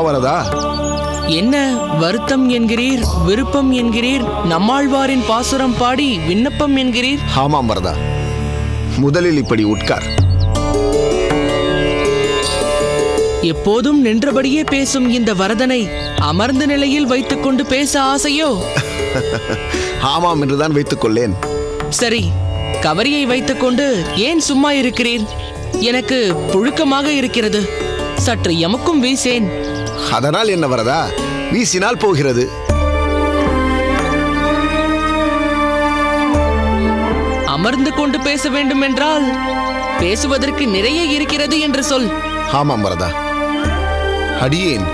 வரதா. என்ன வருத்தம் என்கிறீர், விருப்பம் என்கிறீர், நம்மாழ்வாரின் பாசுரம் பாடி விண்ணப்பம் என்கிறீர்? ஆமாம் வரதா, முதலில் இப்படி உட்கார். எப்போதும் நின்றபடியே பேசும் இந்த வரதனை அமர்ந்த நிலையில் வைத்துக்கொண்டு பேச ஆசையோ? ஆமாம் என்றுதான் வைத்துக் கொள்ளேன். சரி, கவரியை வைத்துக்கொண்டு ஏன் சும்மா இருக்கிறீர்? எனக்கு புழுக்கமாக இருக்கிறது. சற்று எமக்கும் வீசேன். அதனால் என்ன வரதா, வீசினால் போகிறது. அமர்ந்து கொண்டு பேச வேண்டும் என்றால் பேசுவதற்கு நிறைய இருக்கிறது என்று சொல். ஆமாம் வரதா, அடியேன்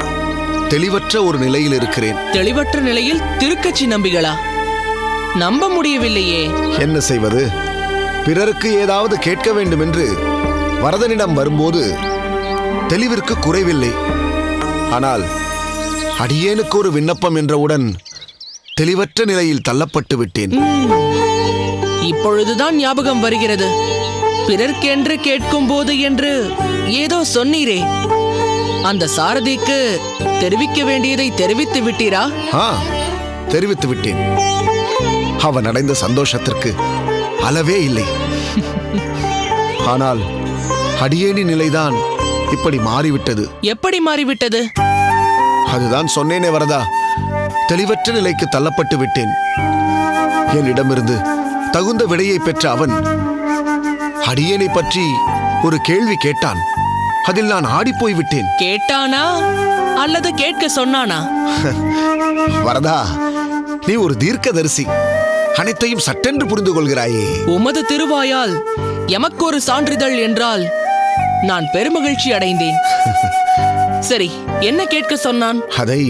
தெளிவற்ற ஒரு நிலையில் இருக்கிறேன். தெளிவற்ற நிலையில் திருக்கட்சி நம்பிகளா? நம்ப முடியவில்லையே. என்ன செய்வது? பிறருக்கு ஏதாவது கேட்க வேண்டும் என்று வரதனிடம் வரும்போது தெளிவிற்கு குறைவில்லை. ஆனால் அடியேனுக்கு ஒரு விண்ணப்பம் என்றவுடன் தெளிவற்ற நிலையில் தள்ளப்பட்டு விட்டேன். இப்பொழுதுதான் ஞாபகம் வருகிறது. பிறர்க்கென்று கேட்கும் போது என்று ஏதோ சொன்னீரே, அந்த சாரதிக்கு தெரிவிக்க வேண்டியதை தெரிவித்து விட்டீரா? தெரிவித்து விட்டேன். அவன் அடைந்த சந்தோஷத்திற்கு அளவே இல்லை. ஆனால் அடியேனின் நிலைதான் இப்படி மாறிவிட்டது. எப்படி மாறிவிட்டது? அதுதான் சொன்னேனே வரதா, தெளிவற்ற நிலைக்கு தள்ளப்பட்டு விட்டேன். என்னிடமிருந்து தகுந்த விடையை பெற்ற அவன் அடியேனை பற்றி ஒரு கேள்வி கேட்டான். அதில் நான் ஆடிப்போய் விட்டேன். கேட்டானா அல்லது கேட்க சொன்னானா? வரதா, நீ ஒரு தீர்க்கதரிசி, அனைத்தையும் சட்டென்று புரிந்து கொள்கிறாயே. உமது திருவாயால் எமக்கு ஒரு சான்றிதழ் என்றால் நான் பெருமகிழ்ச்சி அடைந்தேன். சரி, என்ன கேட்க சொன்னான்? அதை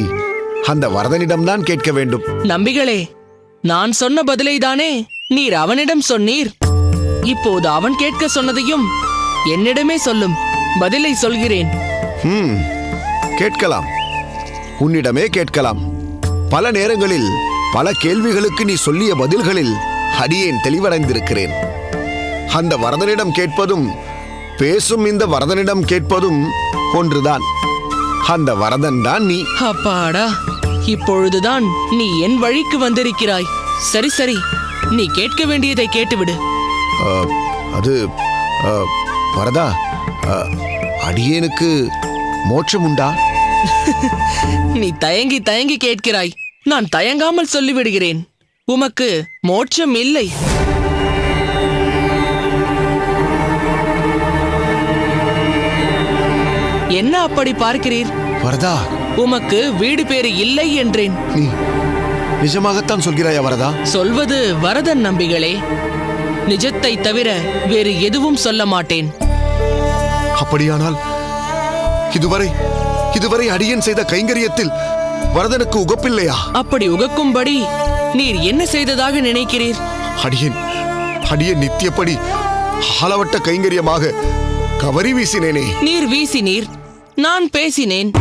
அந்த வரதனிடம்தான் கேட்க வேண்டும். நம்பிகளே, நான் சொன்ன பதிலை தானே நீர் அவனிடம் சொன்னீர். இப்போது அவன் கேட்க சொன்னதையும் என்னிடமே சொல்லும். பதிலை சொல்கிறேன். கேட்கலாம், உன்னிடமே கேட்கலாம். பல நேரங்களில் பல கேள்விகளுக்கு நீ சொல்லிய பதில்களில் அடியேன் தெளிவடைந்திருக்கிறேன். அந்த வரதனிடம் கேட்பதும் பேசும் இந்த வரதனிடம் கேட்பதும் ஒன்றுதான். அந்த வரதன் தான் நீ. அப்பாடா, இப்பொழுதுதான் நீ என் வழிக்கு வந்திருக்கிறாய். சரி சரி, நீ கேட்க வேண்டியதை கேட்டுவிடு. அது வரதா, அடியேனுக்கு மோட்சம் உண்டா? நீ தயங்கி தயங்கி கேட்கிறாய். நான் தயங்காமல் சொல்லிவிடுகிறேன். உமக்கு மோட்சம் இல்லை. என்ன அப்படி பார்க்கிறீர்? வரதா, உமக்கு வீடு பேறு இல்லை என்றேன். நீ நிஜமாகத்தான் சொல்கிறாயா வரதா? சொல்வது வரதன் நம்பிகளே. நிஜத்தை தவிர வேறு எதுவும் சொல்ல மாட்டேன். அப்படியானால் இதுவரை அடியேன் செய்த கைங்கரியத்தில் வரதனுக்கு உகப்பில்லையா? அப்படி உகக்கும்படி நீர் என்ன செய்ததாக நினைக்கிறீர்? அடியேன் நித்தியப்படி அளவட்ட கைங்கரியமாக கவரி வீசினேனே. நீர் வீசினீர், நான் பேசினேன்.